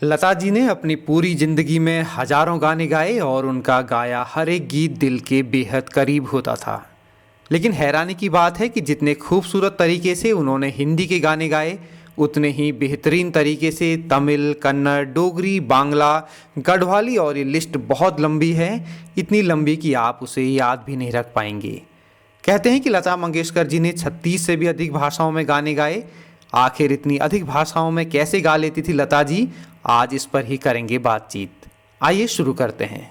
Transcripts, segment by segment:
लता जी ने अपनी पूरी जिंदगी में हजारों गाने गाए और उनका गाया हर एक गीत दिल के बेहद करीब होता था। लेकिन हैरानी की बात है कि जितने खूबसूरत तरीके से उन्होंने हिंदी के गाने गाए, उतने ही बेहतरीन तरीके से तमिल, कन्नड़, डोगरी, बांग्ला, गढ़वाली, और ये लिस्ट बहुत लंबी है, इतनी लंबी कि आप उसे याद भी नहीं रख पाएंगे। कहते हैं कि लता मंगेशकर जी ने 36 से भी अधिक भाषाओं में गाने गाए। आखिर इतनी अधिक भाषाओं में कैसे गा लेती थी लता जी, आज इस पर ही करेंगे बातचीत। आइए शुरू करते हैं।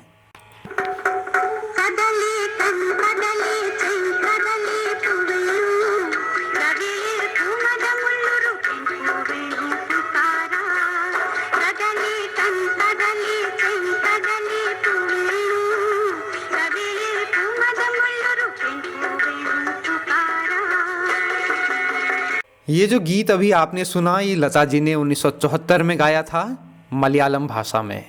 ये जो गीत अभी आपने सुना, ये लता जी ने 1974 में गाया था, मलयालम भाषा में।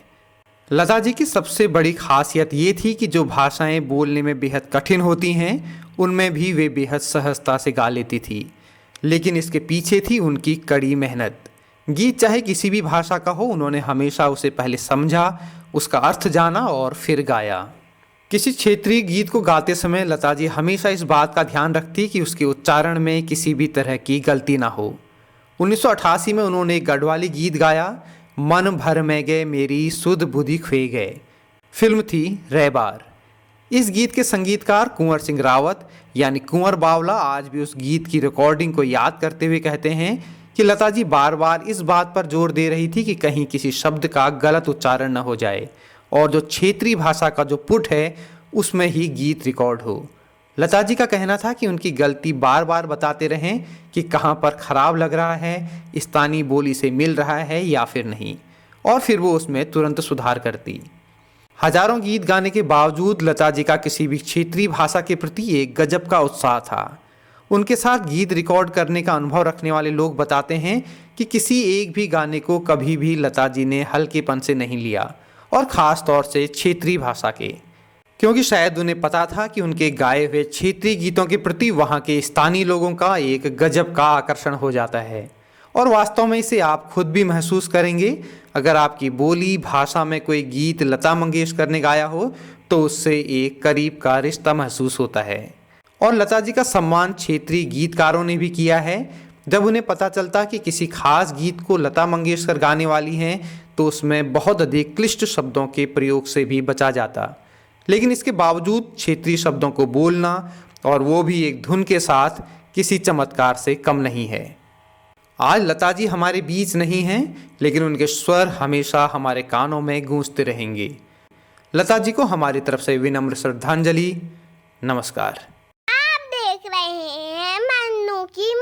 लता जी की सबसे बड़ी खासियत ये थी कि जो भाषाएं बोलने में बेहद कठिन होती हैं, उनमें भी वे बेहद सहजता से गा लेती थी। लेकिन इसके पीछे थी उनकी कड़ी मेहनत। गीत चाहे किसी भी भाषा का हो, उन्होंने हमेशा उसे पहले समझा, उसका अर्थ जाना और फिर गाया। किसी क्षेत्रीय गीत को गाते समय लता जी हमेशा इस बात का ध्यान रखती कि उसके उच्चारण में किसी भी तरह की गलती ना हो। 1988 में उन्होंने एक गढ़वाली गीत गाया, मन भर में गए मेरी सुध बुद्धि खुए गए। फिल्म थी रैबार। इस गीत के संगीतकार कुंवर सिंह रावत यानी कुंवर बावला आज भी उस गीत की रिकॉर्डिंग को याद करते हुए कहते हैं कि लता जी बार बार इस बात पर जोर दे रही थी कि कहीं किसी शब्द का गलत उच्चारण न हो जाए और जो क्षेत्रीय भाषा का जो पुट है उसमें ही गीत रिकॉर्ड हो। लता जी का कहना था कि उनकी गलती बार बार बताते रहें कि कहाँ पर खराब लग रहा है, स्थानीय बोली से मिल रहा है या फिर नहीं, और फिर वो उसमें तुरंत सुधार करती। हजारों गीत गाने के बावजूद लता जी का किसी भी क्षेत्रीय भाषा के प्रति एक गजब का उत्साह था। उनके साथ गीत रिकॉर्ड करने का अनुभव रखने वाले लोग बताते हैं कि किसी एक भी गाने को कभी भी लता जी ने हल्केपन से नहीं लिया, और ख़ास तौर से क्षेत्रीय भाषा के, क्योंकि शायद उन्हें पता था कि उनके गाए हुए क्षेत्रीय गीतों के प्रति वहाँ के स्थानीय लोगों का एक गजब का आकर्षण हो जाता है। और वास्तव में इसे आप खुद भी महसूस करेंगे। अगर आपकी बोली भाषा में कोई गीत लता मंगेशकर ने गाया हो तो उससे एक करीब का रिश्ता महसूस होता है। और लता जी का सम्मान क्षेत्रीय गीतकारों ने भी किया है। जब उन्हें पता चलता कि किसी खास गीत को लता मंगेशकर गाने वाली हैं तो उसमें बहुत अधिक क्लिष्ट शब्दों के प्रयोग से भी बचा जाता, लेकिन इसके बावजूद क्षेत्रीय शब्दों को बोलना, और वो भी एक धुन के साथ, किसी चमत्कार से कम नहीं है। आज लता जी हमारे बीच नहीं हैं, लेकिन उनके स्वर हमेशा हमारे कानों में गूंजते रहेंगे। लता जी को हमारी तरफ से विनम्र श्रद्धांजलि। नमस्कार। आप देख रहे हैं मन्नू की